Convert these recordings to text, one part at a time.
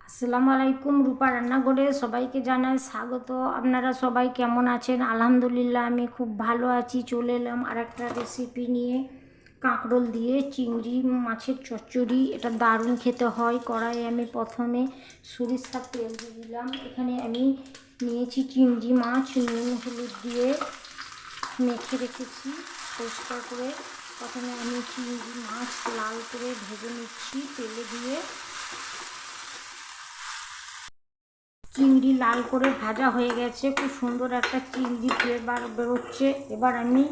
আসসালামু আলাইকুম। রূপা রান্নাঘরে সবাইকে জানাই স্বাগত। আপনারা সবাই কেমন আছেন? আলহামদুলিল্লাহ আমি খুব ভালো আছি। চলে এলাম আর একটা রেসিপি নিয়ে, কাঁকরোল দিয়ে চিংড়ি মাছের চচ্চড়ি। এটা দারুণ খেতে হয়। কড়াইয়ে আমি প্রথমে সরিষার তেল দিয়ে দিলাম। এখানে আমি নিয়েছি চিংড়ি মাছ, নুন হলুদ দিয়ে মেখে রেখেছি পরিষ্কার করে। প্রথমে আমি চিংড়ি মাছ লাল করে ভেজে নিচ্ছি তেলে দিয়ে। চিংড়ি লাল করে ভাজা হয়ে গেছে, খুব সুন্দর একটা চিংড়ি ফ্লেভার বেরোচ্ছে। এবার আমি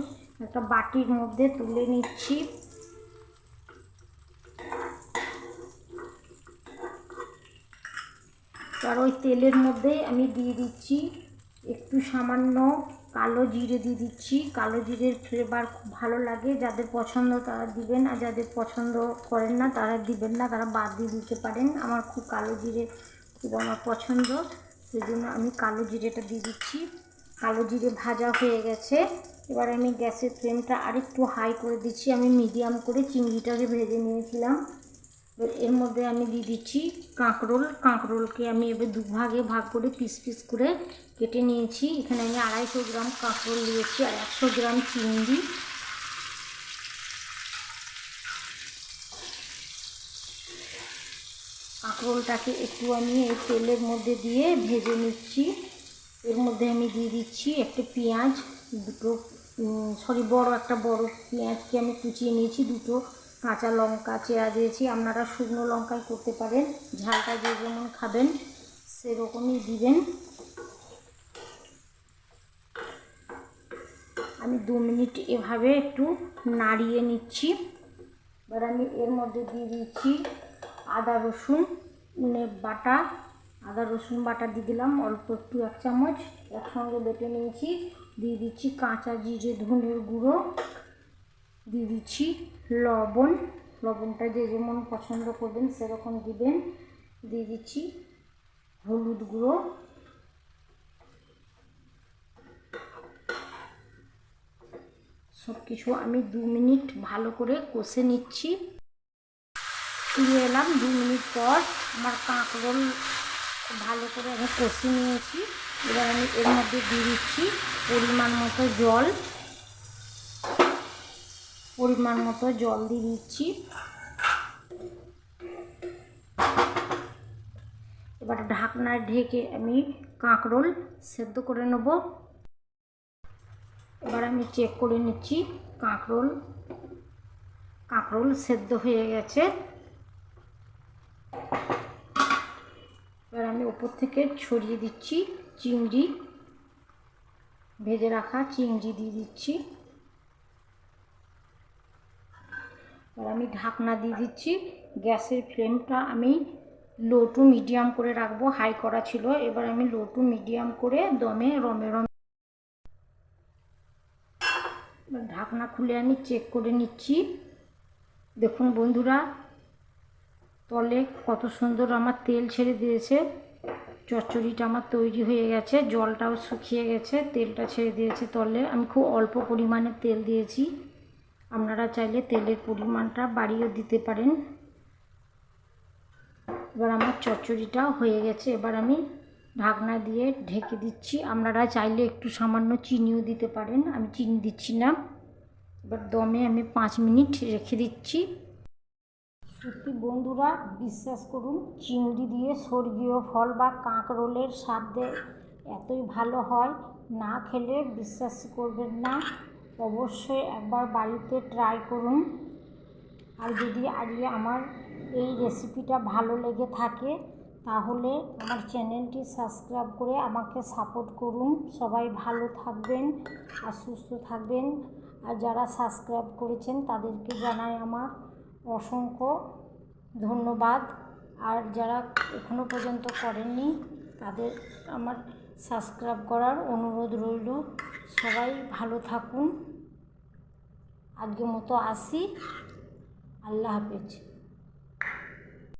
একটা বাটির মধ্যে তুলে নিচ্ছি। আর ওই তেলের মধ্যে আমি দিয়ে দিচ্ছি একটু সামান্য কালো জিরে দিয়ে দিচ্ছি। কালো জিরের ফ্লেভার খুব ভালো লাগে। যাদের পছন্দ তারা দিবেন, আর যাদের পছন্দ করেন না তারা দিবেন না, তারা বাদ দিয়ে দিতে পারেন। আমার খুব কালো জিরে খুব আমার পছন্দ, সেই জন্য আমি কালো জিরেটা দিয়ে দিচ্ছি। কালো জিরে ভাজা হয়ে গেছে। এবার আমি গ্যাসের ফ্লেমটা আরেকটু হাই করে দিচ্ছি। আমি মিডিয়াম করে চিংড়িটাকে ভেজে নিয়েছিলাম। এবার এর মধ্যে আমি দিয়ে দিচ্ছি কাঁকরোলকে আমি এবার দুভাগে ভাগ করে পিস পিস করে কেটে নিয়েছি। এখানে আমি 250 গ্রাম কাঁকরোল নিয়েছি আর 100 গ্রাম চিংড়ি। কাঁকরোলটাকে একটু আমি এই তেলের মধ্যে দিয়ে ভেজে নিচ্ছি। এর মধ্যে আমি দিয়ে দিচ্ছি একটা পেঁয়াজ, বড় একটা পেঁয়াজকে আমি কুচিয়ে নিয়েছি। দুটো কাঁচা লঙ্কা চেরা দিয়েছি। আপনারা শুকনো লঙ্কায় করতে পারেন, ঝালটা যে যেমন খাবেন সেরকমই দিবেন। আমি 2 মিনিট এভাবে একটু নাড়িয়ে নিচ্ছি। এবার আমি এর মধ্যে দিয়ে দিচ্ছি আদা রসুন বাটা। আদা রসুন বাটা দিয়ে দিলাম অল্প একটু, 1 চামচ একসঙ্গে বেটে নিয়েছি। দিয়ে দিচ্ছি কাঁচা জিরে ধনের গুঁড়ো, দিয়ে দিচ্ছি লবণটা যে যেমন পছন্দ করবেন সেরকম দিবেন। দিয়ে দিচ্ছি হলুদ গুঁড়ো। সব কিছু আমি 2 মিনিট ভালো করে কষে নিচ্ছি। ফিরে এলাম 2 মিনিট পর। আমার কাঁকরোল ভালো করে আমি কষে নিয়েছি। এবার আমি এর মধ্যে দিয়ে দিচ্ছি পরিমাণ মতো জল দিয়ে দিচ্ছি। এবার ঢাকনায় ঢেকে আমি কাঁকরোল সেদ্ধ করে নেব। এবার আমি চেক করে নিচ্ছি কাঁকরোল সেদ্ধ হয়ে গেছে। এবার আমি ওপর থেকে ছড়িয়ে দিচ্ছি চিংড়ি, ভেজে রাখা চিংড়ি দিয়ে দিচ্ছি। এবার আমি ঢাকনা দিয়ে দিচ্ছি। গ্যাসের ফ্লেমটা আমি লো টু মিডিয়াম করে রাখবো, হাই করা ছিল। এবার আমি লো টু মিডিয়াম করে দমে রমে ঢাকনা খুলে আমি চেক করে নিচ্ছি। দেখুন বন্ধুরা, তলে কত সুন্দর আমার তেল ছেড়ে দিয়েছে। চচ্চড়িটা আমার তৈরি হয়ে গেছে, জলটাও শুকিয়ে গেছে, তেলটা ছেড়ে দিয়েছে তলে। আমি খুব অল্প পরিমাণে তেল দিয়েছি, আপনারা চাইলে তেলের পরিমাণটা বাড়িয়ে দিতে পারেন। এবার আমার চচ্চড়িটা হয়ে গেছে। এবার আমি ঢাকনা দিয়ে ঢেকে দিচ্ছি। আপনারা চাইলে একটু সামান্য চিনিও দিতে পারেন, আমি চিনি দিচ্ছি না। এবার দমে আমি 5 মিনিট রেখে দিচ্ছি। সত্যি বন্ধুরা, বিশ্বাস করুন, চিংড়ি দিয়ে স্বর্গীয় ফল বা কাঁকরোলের স্বাদ এতই ভালো হয়, না খেলে বিশ্বাস করবেন না। অবশ্যই একবার বাড়িতে ট্রাই করুন। আর যদি আজকে আমার এই রেসিপিটা ভালো লেগে থাকে তাহলে আমার চ্যানেলটি সাবস্ক্রাইব করে আমাকে সাপোর্ট করুন। সবাই ভালো থাকবেন আর সুস্থ থাকবেন। আর যারা সাবস্ক্রাইব করেছেন তাদেরকে জানাই আমার অসংখ্য ধন্যবাদ। আর যারা এখনো পর্যন্ত করেননি তাদের আমার সাবস্ক্রাইব করার অনুরোধ রইল। সবাই ভালো থাকুন। আজকের মতো আসি। আল্লাহ হাফেজ।